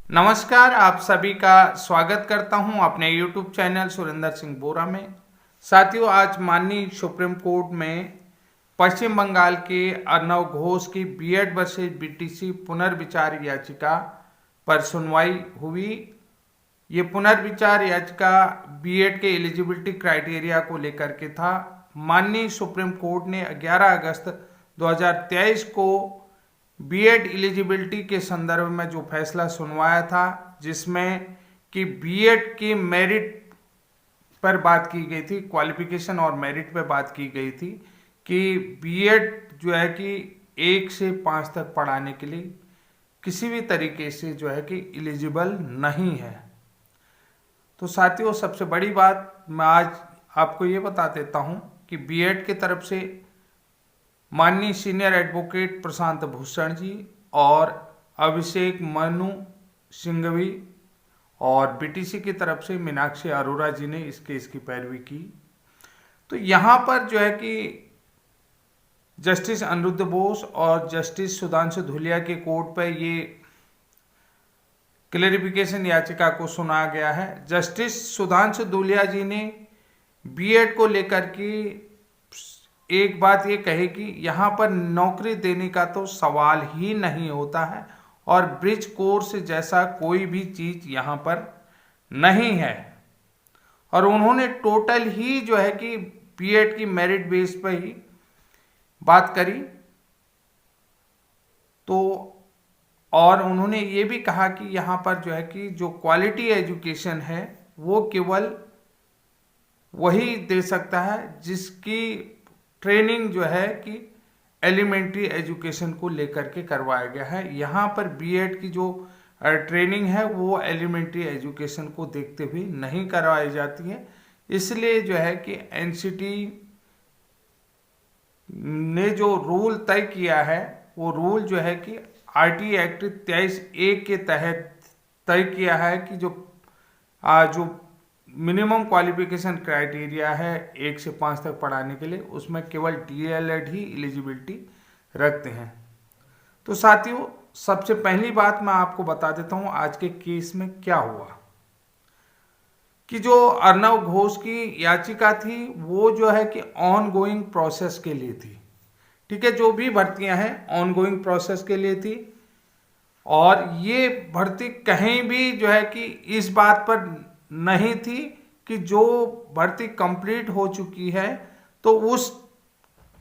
नमस्कार, आप सभी का स्वागत करता हूं अपने YouTube चैनल सुरेंद्र सिंह बोरा में। साथियों, आज माननीय सुप्रीम कोर्ट में पश्चिम बंगाल के अर्नव घोष की बीएड वर्सेज बीटीसी पुनर्विचार याचिका पर सुनवाई हुई। ये पुनर्विचार याचिका बीएड के एलिजिबिलिटी क्राइटेरिया को लेकर के था। माननीय सुप्रीम कोर्ट ने 11 अगस्त 2023 को बीएड एलिजिबिलिटी के संदर्भ में जो फैसला सुनवाया था, जिसमें कि बीएड की मेरिट पर बात की गई थी, क्वालिफिकेशन और मेरिट पर बात की गई थी कि बीएड जो है कि 1 से 5 तक पढ़ाने के लिए किसी भी तरीके से जो है कि एलिजिबल नहीं है। तो साथियों, सबसे बड़ी बात मैं आज आपको ये बता देता हूँ कि बीएड की तरफ से माननीय सीनियर एडवोकेट प्रशांत भूषण जी और अभिषेक मनु सिंघवी और बीटीसी की तरफ से मीनाक्षी अरोरा जी ने इस केस की पैरवी की। तो यहाँ पर जो है कि जस्टिस अनिरुद्ध बोस और जस्टिस सुधांशु धूलिया के कोर्ट पर ये क्लेरिफिकेशन याचिका को सुना गया है। जस्टिस सुधांशु धूलिया जी ने बीएड को लेकर के एक बात ये कहे कि यहाँ पर नौकरी देने का तो सवाल ही नहीं होता है और ब्रिज कोर्स जैसा कोई भी चीज यहाँ पर नहीं है। और उन्होंने टोटल ही जो है कि बीएड की मेरिट बेस पर ही बात करी। तो और उन्होंने ये भी कहा कि यहाँ पर जो है कि जो क्वालिटी एजुकेशन है वो केवल वही दे सकता है जिसकी ट्रेनिंग जो है कि एलिमेंट्री एजुकेशन को लेकर के करवाया गया है। यहाँ पर बीएड की जो ट्रेनिंग है वो एलिमेंट्री एजुकेशन को देखते हुए नहीं करवाई जाती है। इसलिए जो है कि एनसीटी ने जो रूल तय किया है वो रूल जो है कि आरटी एक्ट 23A के तहत तय किया है कि जो मिनिमम क्वालिफिकेशन क्राइटेरिया है 1 से 5 तक पढ़ाने के लिए, उसमें केवल डीएलएड ही एलिजिबिलिटी रखते हैं। तो साथियों, सबसे पहली बात मैं आपको बता देता हूं आज के केस में क्या हुआ कि जो अर्नव घोष की याचिका थी वो जो है कि ऑन गोइंग प्रोसेस के लिए थी। ठीक है, जो भी भर्तियां हैं ऑन गोइंग प्रोसेस के लिए थी और ये भर्ती कहीं भी जो है कि इस बात पर नहीं थी कि जो भर्ती कंप्लीट हो चुकी है तो उस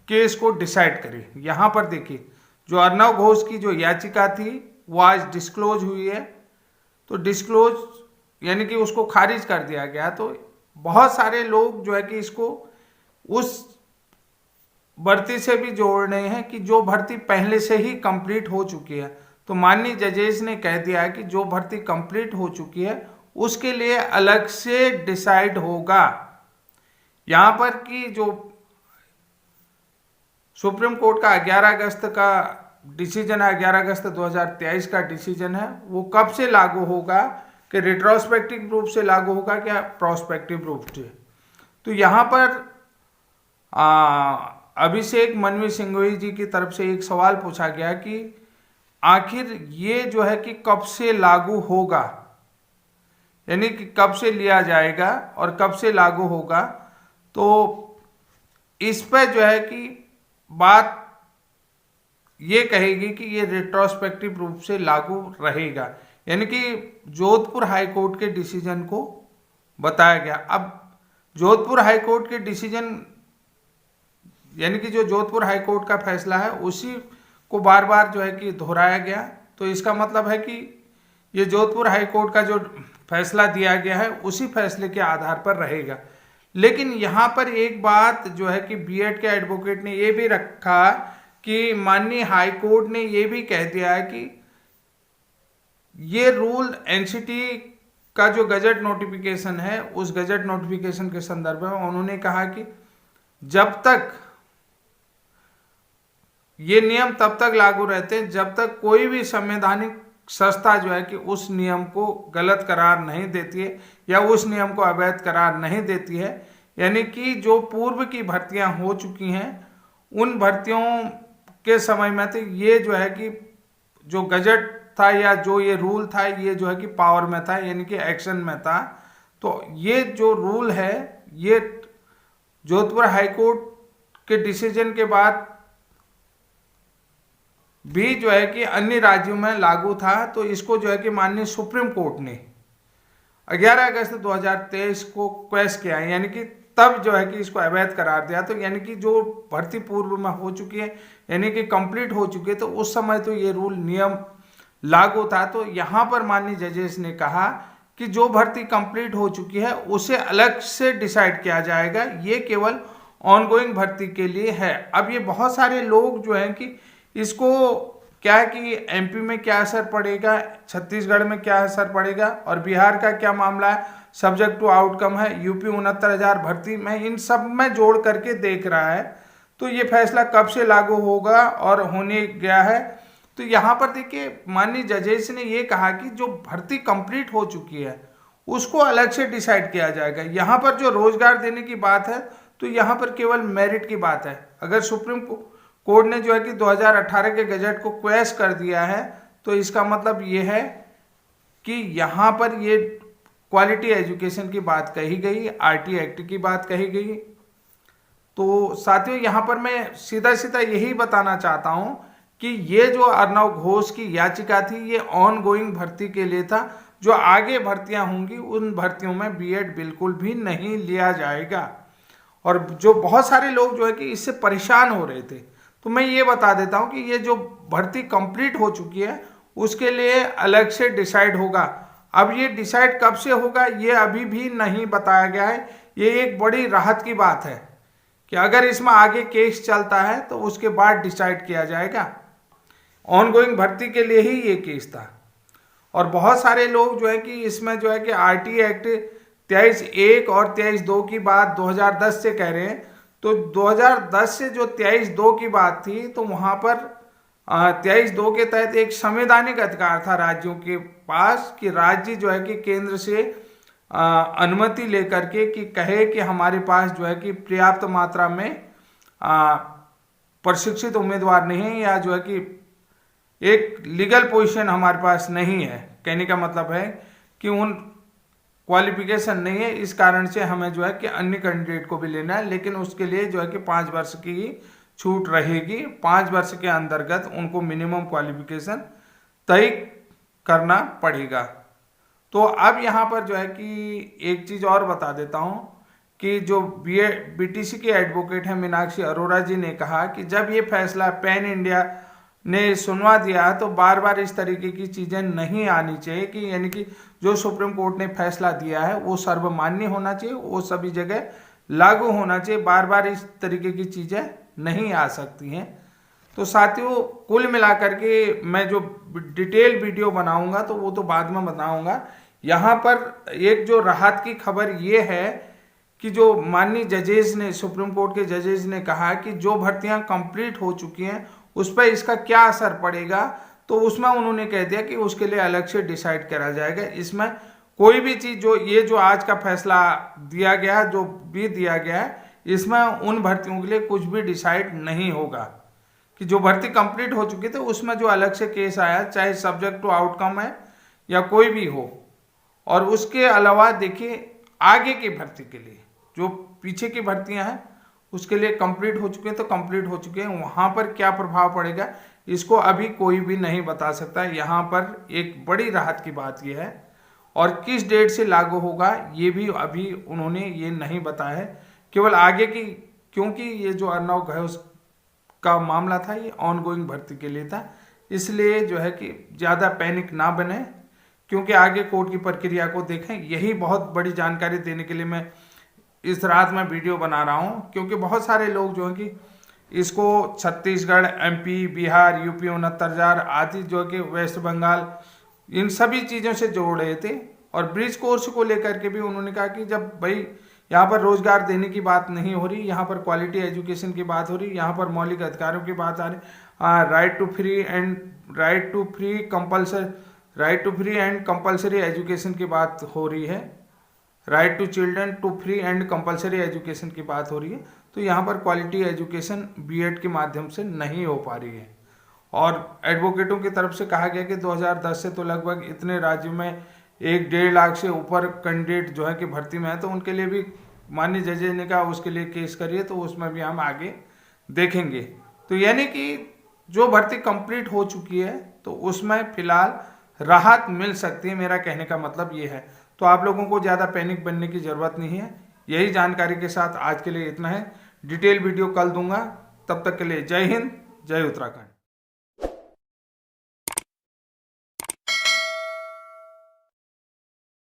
केस को डिसाइड करे। यहाँ पर देखिए, जो अर्नव घोष की जो याचिका थी वो आज डिस्क्लोज हुई है। तो डिस्क्लोज यानी कि उसको खारिज कर दिया गया। तो बहुत सारे लोग जो है कि इसको उस भर्ती से भी जोड़ रहे हैं कि जो भर्ती पहले से ही कंप्लीट हो चुकी है। तो माननीय जजेस ने कह दिया है कि जो भर्ती कंप्लीट हो चुकी है उसके लिए अलग से डिसाइड होगा। यहां पर कि जो सुप्रीम कोर्ट का 11 अगस्त का डिसीजन है, 11 अगस्त 2023 का डिसीजन है, वो कब से लागू होगा, कि रिट्रोस्पेक्टिव रूप से लागू होगा क्या प्रोस्पेक्टिव रूप से। तो यहां पर अभिषेक मनु सिंघवी जी की तरफ से एक सवाल पूछा गया कि आखिर ये जो है कि कब से लागू होगा, यानी कि कब से लिया जाएगा और कब से लागू होगा। तो इस पर जो है कि बात ये कहेगी कि ये रिट्रोस्पेक्टिव रूप से लागू रहेगा, यानी कि जोधपुर हाई कोर्ट के डिसीजन को बताया गया। अब जोधपुर हाई कोर्ट के डिसीजन यानी कि जो जोधपुर हाई कोर्ट का फैसला है उसी को बार बार जो है कि दोहराया गया। तो इसका मतलब है कि ये जोधपुर हाई कोर्ट का जो फैसला दिया गया है उसी फैसले के आधार पर रहेगा। लेकिन यहाँ पर एक बात जो है कि बीएड के एडवोकेट ने ये भी रखा कि माननीय हाई कोर्ट ने ये भी कह दिया है कि ये रूल एनसीटी का जो गजट नोटिफिकेशन है उस गजट नोटिफिकेशन के संदर्भ में उन्होंने कहा कि जब तक ये नियम तब तक लागू रहते हैं जब तक कोई भी संवैधानिक संस्था जो है कि उस नियम को गलत करार नहीं देती है या उस नियम को अवैध करार नहीं देती है। यानी कि जो पूर्व की भर्तियां हो चुकी हैं उन भर्तियों के समय में तो ये जो है कि जो गजट था या जो ये रूल था ये जो है कि पावर में था, यानी कि एक्शन में था। तो ये जो रूल है ये जोधपुर हाईकोर्ट के डिसीजन के बाद भी जो है कि अन्य राज्यों में लागू था। तो इसको जो है कि माननीय सुप्रीम कोर्ट ने 11 अगस्त 2023 को क्वेश किया, यानी कि तब जो है कि इसको अवैध करार दिया। तो यानी कि जो भर्ती पूर्व में हो चुकी है, यानी कि कंप्लीट हो चुकी है, तो उस समय तो ये रूल नियम लागू था। तो यहाँ पर माननीय जजेस ने कहा कि जो भर्ती कंप्लीट हो चुकी है उसे अलग से डिसाइड किया जाएगा, ये केवल ऑनगोइंग भर्ती के लिए है। अब ये बहुत सारे लोग जो हैं कि इसको क्या है कि एमपी में क्या असर पड़ेगा, छत्तीसगढ़ में क्या असर पड़ेगा और बिहार का क्या मामला है, सब्जेक्ट टू आउटकम है, यूपी 69,000 भर्ती में, इन सब में जोड़ करके देख रहा है। तो ये फैसला कब से लागू होगा और होने गया है। तो यहाँ पर देखिए माननीय जजेस ने ये कहा कि जो भर्ती कंप्लीट हो चुकी है उसको अलग से डिसाइड किया जाएगा। यहाँ पर जो रोजगार देने की बात है तो यहाँ पर केवल मेरिट की बात है। अगर सुप्रीम कोर्ट ने जो है कि 2018 के गजट को क्वेश कर दिया है तो इसका मतलब ये है कि यहाँ पर ये क्वालिटी एजुकेशन की बात कही गई, आरटी एक्ट की बात कही गई। तो साथियों यहाँ पर मैं सीधा सीधा यही बताना चाहता हूँ कि ये जो अर्णव घोष की याचिका थी ये ऑन गोइंग भर्ती के लिए था। जो आगे भर्तियां होंगी उन भर्तियों में बीएड बिल्कुल भी नहीं लिया जाएगा। और जो बहुत सारे लोग जो है कि इससे परेशान हो रहे थे, तो मैं ये बता देता हूं कि ये जो भर्ती कंप्लीट हो चुकी है उसके लिए अलग से डिसाइड होगा। अब ये डिसाइड कब से होगा ये अभी भी नहीं बताया गया है। ये एक बड़ी राहत की बात है कि अगर इसमें आगे केस चलता है तो उसके बाद डिसाइड किया जाएगा। ऑनगोइंग भर्ती के लिए ही ये केस था। और बहुत सारे लोग जो है कि इसमें जो है कि आरटी एक्ट 23(1) और 23(2) की बात 2010 से कह रहे हैं। तो 2010 से जो 23(2) की बात थी तो वहां पर 23(2) के तहत एक संवैधानिक अधिकार था राज्यों के पास कि राज्य जो है कि केंद्र से अनुमति लेकर के कि कहे कि हमारे पास जो है कि पर्याप्त मात्रा में प्रशिक्षित उम्मीदवार नहीं है या जो है कि एक लीगल पोजीशन हमारे पास नहीं है। कहने का मतलब है कि उन क्वालिफिकेशन नहीं है, इस कारण से हमें जो है कि अन्य कैंडिडेट को भी लेना है, लेकिन उसके लिए जो है कि 5 वर्ष की छूट रहेगी। 5 वर्ष के अंतर्गत उनको मिनिमम क्वालिफिकेशन तय करना पड़ेगा। तो अब यहाँ पर जो है कि एक चीज़ और बता देता हूँ कि जो बीटीसी के एडवोकेट हैं मीनाक्षी अरोड़ा जी ने कहा कि जब ये फैसला पैन इंडिया ने सुनवा दिया तो बार बार इस तरीके की चीज़ें नहीं आनी चाहिए कि यानी कि जो सुप्रीम कोर्ट ने फैसला दिया है वो सर्वमान्य होना चाहिए, वो सभी जगह लागू होना चाहिए। बार बार इस तरीके की चीज़ें नहीं आ सकती हैं। तो साथियों कुल मिलाकर के मैं जो डिटेल वीडियो बनाऊंगा तो वो तो बाद में बनाऊंगा। यहाँ पर एक जो राहत की खबर ये है कि जो माननीय जजेस ने, सुप्रीम कोर्ट के जजेस ने कहा कि जो भर्तियां कंप्लीट हो चुकी हैं उस पर इसका क्या असर पड़ेगा, तो उसमें उन्होंने कह दिया कि उसके लिए अलग से डिसाइड करा जाएगा। इसमें कोई भी चीज़ जो ये जो आज का फैसला दिया गया, जो भी दिया गया है, इसमें उन भर्तियों के लिए कुछ भी डिसाइड नहीं होगा कि जो भर्ती कंप्लीट हो चुकी थी उसमें जो अलग से केस आया, चाहे सब्जेक्ट टू आउटकम है या कोई भी हो। और उसके अलावा देखिए आगे की भर्ती के लिए जो पीछे की भर्तियां हैं उसके लिए कंप्लीट हो चुके हैं तो कंप्लीट हो चुके हैं, वहां पर क्या प्रभाव पड़ेगा इसको अभी कोई भी नहीं बता सकता। यहाँ पर एक बड़ी राहत की बात यह है और किस डेट से लागू होगा ये भी अभी उन्होंने ये नहीं बताया है, केवल आगे की, क्योंकि ये जो अर्णव घोष का मामला था ये ऑनगोइंग भर्ती के लिए था, इसलिए जो है कि ज़्यादा पैनिक ना बने, क्योंकि आगे कोर्ट की प्रक्रिया को देखें। यही बहुत बड़ी जानकारी देने के लिए मैं इस रात में वीडियो बना रहा हूँ, क्योंकि बहुत सारे लोग जो है कि इसको छत्तीसगढ़, एमपी, बिहार, यूपी 69,000 आदि जो है कि वेस्ट बंगाल, इन सभी चीज़ों से जोड़ रहे थे। और ब्रिज कोर्स को लेकर के भी उन्होंने कहा कि जब भाई यहाँ पर रोजगार देने की बात नहीं हो रही, यहाँ पर क्वालिटी एजुकेशन की बात हो रही, यहाँ पर मौलिक अधिकारों की बात आ रही, right to free and compulsory education की बात हो रही है, right to children to free and compulsory education की बात हो रही है, तो यहाँ पर क्वालिटी एजुकेशन बीएड के माध्यम से नहीं हो पा रही है। और एडवोकेटों की तरफ से कहा गया कि 2010 से तो लगभग इतने राज्य में 1-1.5 लाख से ऊपर कैंडिडेट जो है कि भर्ती में है, तो उनके लिए भी माननीय जज ने कहा उसके लिए केस करिए, तो उसमें भी हम आगे देखेंगे। तो यानी कि जो भर्ती कंप्लीट हो चुकी है तो उसमें फिलहाल राहत मिल सकती है, मेरा कहने का मतलब ये है। तो आप लोगों को ज़्यादा पैनिक बनने की ज़रूरत नहीं है। यही जानकारी के साथ आज के लिए इतना है। डिटेल वीडियो कल दूंगा, तब तक के लिए जय हिंद, जय उत्तराखंड।